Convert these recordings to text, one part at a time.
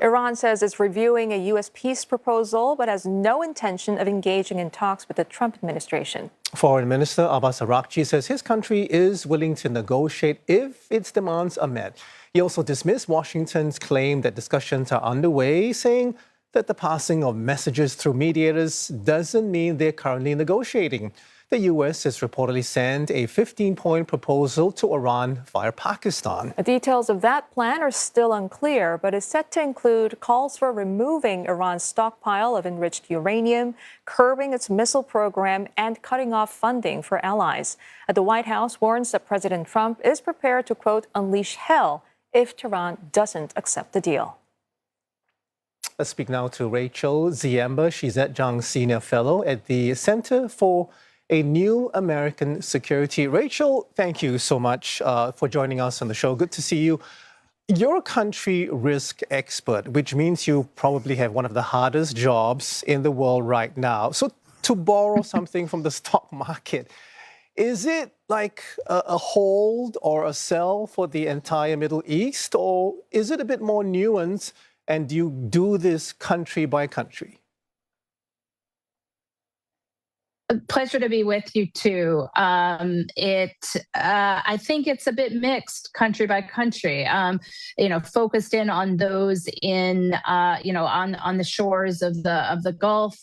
Iran says it's reviewing a U.S. peace proposal, but has no intention of engaging in talks with the Trump administration. Foreign Minister Abbas Araqchi says his country is willing to negotiate if its demands are met. He also dismissed Washington's claim that discussions are underway, saying that the passing of messages through mediators doesn't mean they're currently negotiating. The U.S. has reportedly sent a 15-point proposal to Iran via Pakistan. The details of that plan are still unclear, but is set to include calls for removing Iran's stockpile of enriched uranium, curbing its missile program, and cutting off funding for allies. The White House warns that President Trump is prepared to, quote, unleash hell if Tehran doesn't accept the deal. Let's speak now to Rachel Ziemba. She's adjunct senior fellow at the Center for a New American Security. Rachel, thank you so much for joining us on the show. Good to see you. You're a country risk expert, which means you probably have one of the hardest jobs in the world right now. So to borrow something from the stock market, is it like a hold or a sell for the entire Middle East, or is it a bit more nuanced, and do you do this country by country? A pleasure to be with you too. I think it's a bit mixed country by country. Focused in on those in on the shores of the Gulf.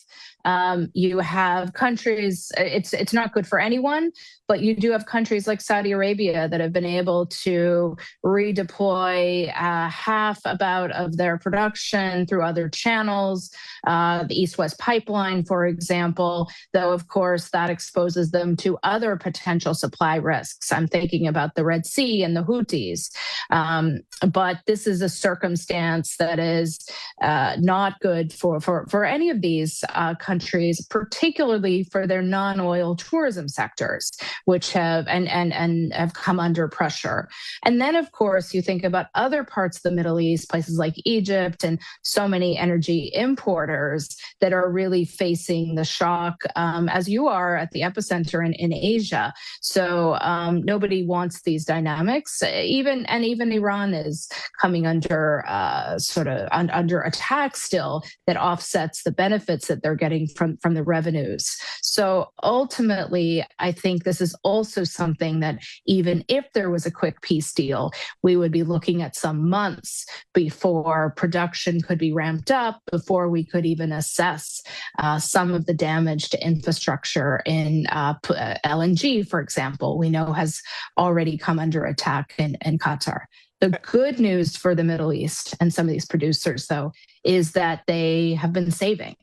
You have countries. It's not good for anyone, but you do have countries like Saudi Arabia that have been able to redeploy half about of their production through other channels. The East-West pipeline, for example, though, of course, that exposes them to other potential supply risks. I'm thinking about the Red Sea and the Houthis. But this is a circumstance that is not good for any of these countries, particularly for their non-oil tourism sectors, which have have come under pressure. And then, of course, you think about other parts of the Middle East, places like Egypt and so many energy importers that are really facing the shock, as you are at the epicenter in Asia. So nobody wants these dynamics. Even Iran is coming under under attack still, that offsets the benefits that they're getting from the revenues. So ultimately, I think this is also something that even if there was a quick peace deal, we would be looking at some months before production could be ramped up, before we could even assess some of the damage to infrastructure in LNG, for example, we know has already come under attack in Qatar. The good news for the Middle East and some of these producers, though, is that they have been saving.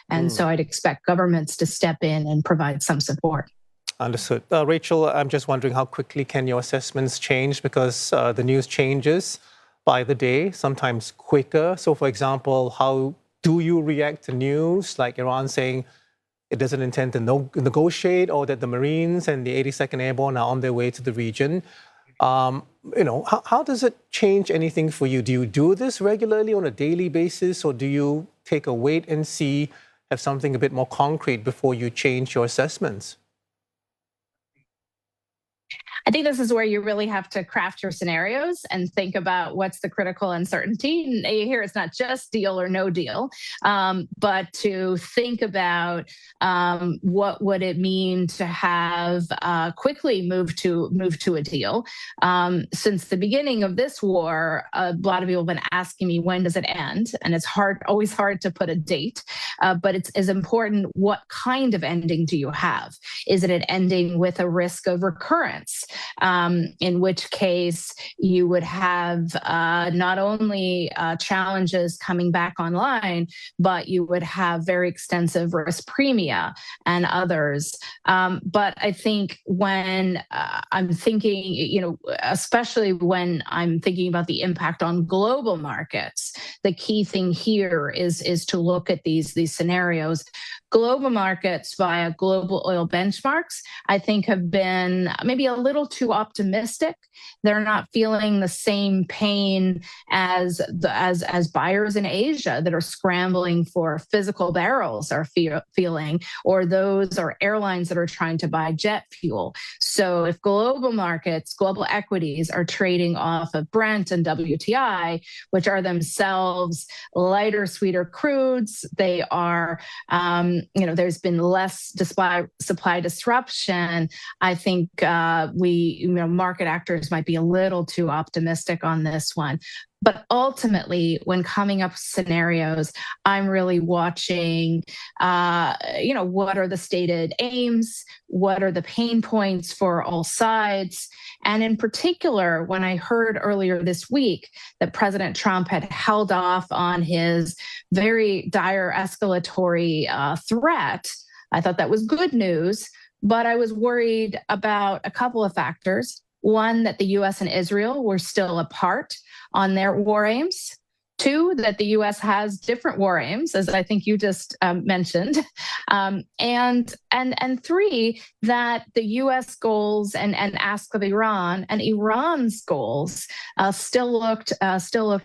And so I'd expect governments to step in and provide some support. Understood. Rachel, I'm just wondering how quickly can your assessments change, because the news changes by the day, sometimes quicker. So, for example, how do you react to news like Iran saying it doesn't intend to negotiate, or that the Marines and the 82nd Airborne are on their way to the region? How does it change anything for you? Do you do this regularly on a daily basis, or do you take a wait and see, have something a bit more concrete before you change your assessments? I think this is where you really have to craft your scenarios and think about what's the critical uncertainty. Here, it's not just deal or no deal, but to think about what would it mean to have quickly move to a deal. Since the beginning of this war, a lot of people have been asking me, when does it end? And it's always hard to put a date, but it's as important, what kind of ending do you have? Is it an ending with a risk of recurrence? In which case you would have not only challenges coming back online, but you would have very extensive risk premia and others. But I think when I'm thinking, especially when I'm thinking about the impact on global markets, the key thing here is to look at these scenarios. Global markets via global oil benchmarks, I think, have been maybe a little too optimistic. They're not feeling the same pain as buyers in Asia that are scrambling for physical barrels are feeling, or those are airlines that are trying to buy jet fuel. So if global markets, global equities are trading off of Brent and WTI, which are themselves lighter, sweeter crudes, they are, there's been less supply disruption. I think market actors might be a little too optimistic on this one. But ultimately, when coming up with scenarios, I'm really watching, what are the stated aims? What are the pain points for all sides? And in particular, when I heard earlier this week that President Trump had held off on his very dire escalatory threat, I thought that was good news. But I was worried about a couple of factors. One, that the U.S. and Israel were still apart on their war aims. Two, that the U.S. has different war aims, as I think you just mentioned. And three, that the U.S. goals and ask of Iran and Iran's goals still looked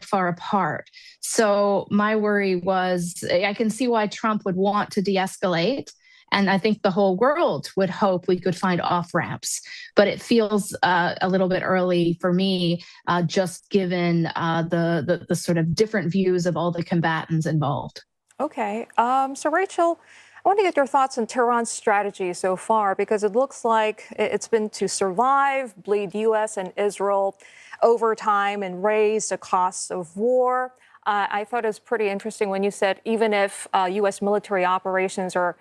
far apart. So my worry was, I can see why Trump would want to de-escalate. And I think the whole world would hope we could find off-ramps. But it feels a little bit early for me, just given the sort of different views of all the combatants involved. Okay. So, Rachel, I want to get your thoughts on Tehran's strategy so far, because it looks like it's been to survive, bleed U.S. and Israel over time, and raise the costs of war. I thought it was pretty interesting when you said even if U.S. military operations are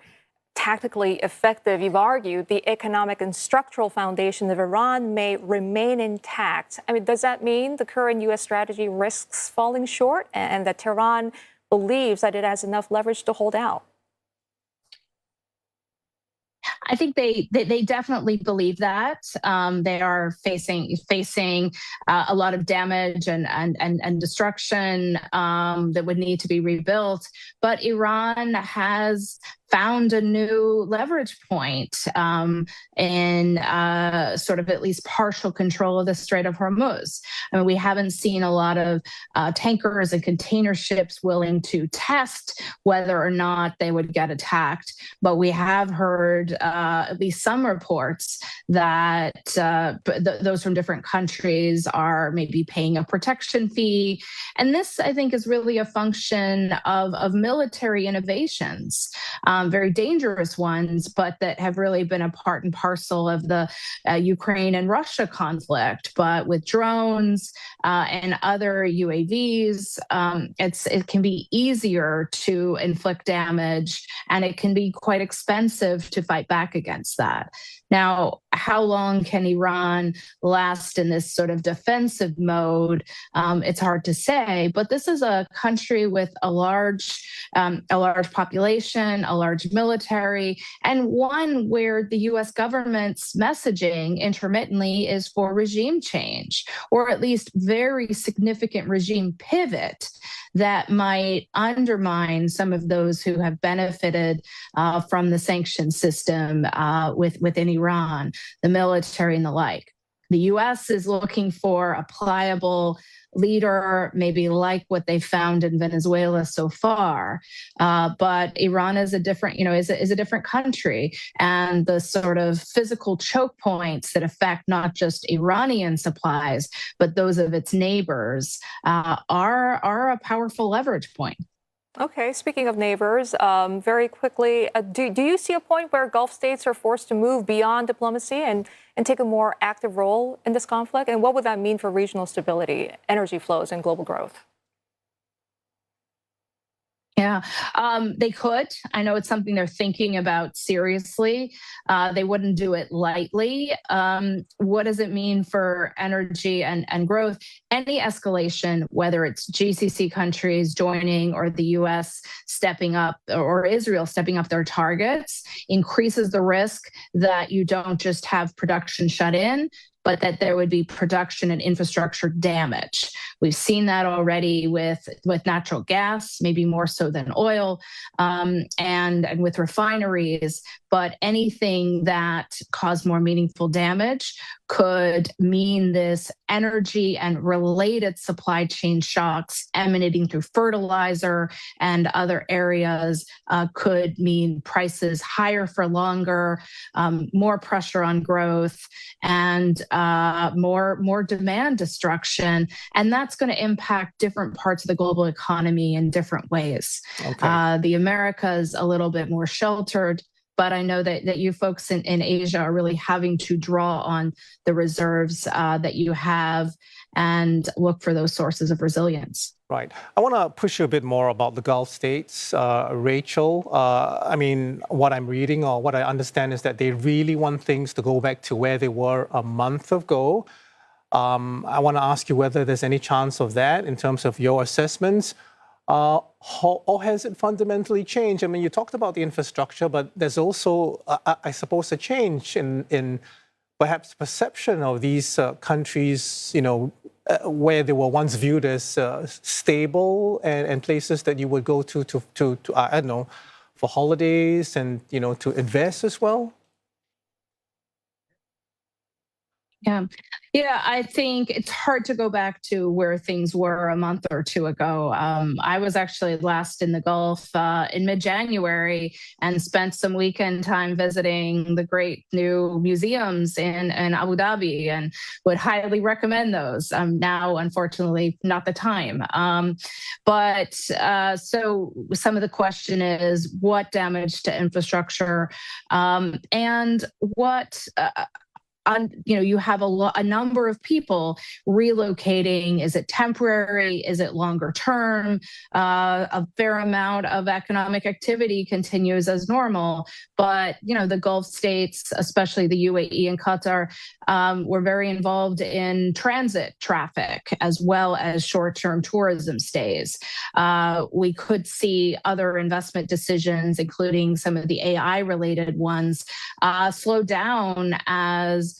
tactically effective, you've argued the economic and structural foundation of Iran may remain intact. I mean, does that mean the current U.S. strategy risks falling short and that Tehran believes that it has enough leverage to hold out? I think they definitely believe that. They are facing a lot of damage and destruction that would need to be rebuilt. But Iran has found a new leverage point in sort of at least partial control of the Strait of Hormuz. I mean, we haven't seen a lot of tankers and container ships willing to test whether or not they would get attacked. But we have heard at least some reports that those from different countries are maybe paying a protection fee. And this, I think, is really a function of military innovations. Very dangerous ones, but that have really been a part and parcel of the Ukraine and Russia conflict. But with drones and other UAVs, it can be easier to inflict damage, and it can be quite expensive to fight back against that. Now, how long can Iran last in this sort of defensive mode? It's hard to say, but this is a country with a large population, a large military, and one where the U.S. government's messaging intermittently is for regime change, or at least very significant regime pivot that might undermine some of those who have benefited from the sanction system within Iran, the military and the like. The U.S. is looking for a pliable leader, maybe like what they found in Venezuela so far. But Iran is a different, is a different country, and the sort of physical choke points that affect not just Iranian supplies, but those of its neighbors are a powerful leverage point. Okay, speaking of neighbors, very quickly, do you see a point where Gulf states are forced to move beyond diplomacy and take a more active role in this conflict? And what would that mean for regional stability, energy flows, and global growth? Yeah, they could. I know it's something they're thinking about seriously. They wouldn't do it lightly. What does it mean for energy and growth? Any escalation, whether it's GCC countries joining or the U.S. stepping up or Israel stepping up their targets, increases the risk that you don't just have production shut in, but that there would be production and infrastructure damage. We've seen that already with natural gas, maybe more so than oil, and with refineries. but anything that caused more meaningful damage could mean this energy and related supply chain shocks emanating through fertilizer and other areas could mean prices higher for longer, more pressure on growth, and more demand destruction. And that's going to impact different parts of the global economy in different ways. Okay. The Americas a little bit more sheltered, but I know that you folks in Asia are really having to draw on the reserves that you have and look for those sources of resilience. Right. I want to push you a bit more about the Gulf states, Rachel. I mean, what I'm reading or what I understand is that they really want things to go back to where they were a month ago. I want to ask you whether there's any chance of that in terms of your assessments. Or has it fundamentally changed? I mean, you talked about the infrastructure, but there's also, I suppose, a change in perhaps perception of these countries, where they were once viewed as stable and places that you would go to I don't know, for holidays and, to invest as well? Yeah, I think it's hard to go back to where things were a month or two ago. I was actually last in the Gulf in mid-January and spent some weekend time visiting the great new museums in Abu Dhabi, and would highly recommend those. Now, unfortunately, not the time. So some of the question is what damage to infrastructure and what... you have a number of people relocating. Is it temporary? Is it longer term? A fair amount of economic activity continues as normal, but the Gulf states, especially the UAE and Qatar, were very involved in transit traffic as well as short-term tourism stays. We could see other investment decisions, including some of the AI-related ones, slow down as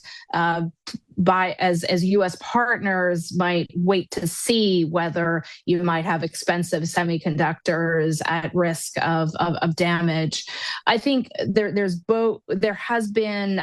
U.S. partners might wait to see whether you might have expensive semiconductors at risk of damage. I think there has been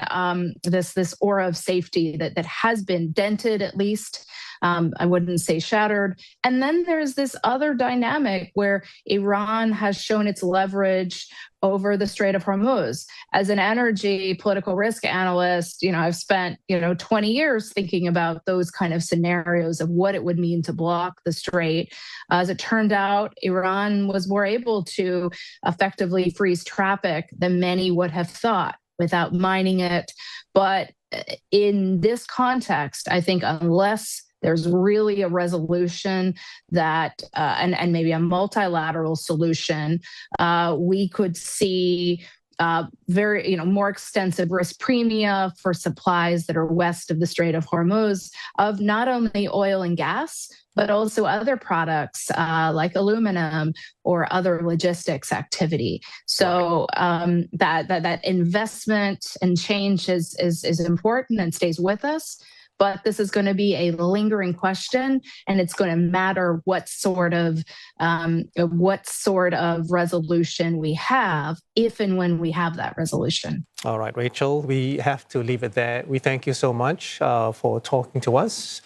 this aura of safety that has been dented, at least. I wouldn't say shattered. And then there's this other dynamic where Iran has shown its leverage over the Strait of Hormuz. As an energy political risk analyst, I've spent 20 years thinking about those kind of scenarios of what it would mean to block the strait. As it turned out, Iran was more able to effectively freeze traffic than many would have thought without mining it. But in this context, I think unless there's really a resolution that, and maybe a multilateral solution, we could see very, more extensive risk premia for supplies that are west of the Strait of Hormuz of not only oil and gas, but also other products like aluminum or other logistics activity. So that investment and change is important and stays with us. But this is going to be a lingering question, and it's going to matter what sort of resolution we have, if and when we have that resolution. All right, Rachel, we have to leave it there. We thank you so much for talking to us.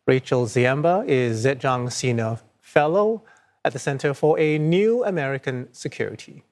Rachel Ziemba is adjunct senior fellow at the Center for a New American Security.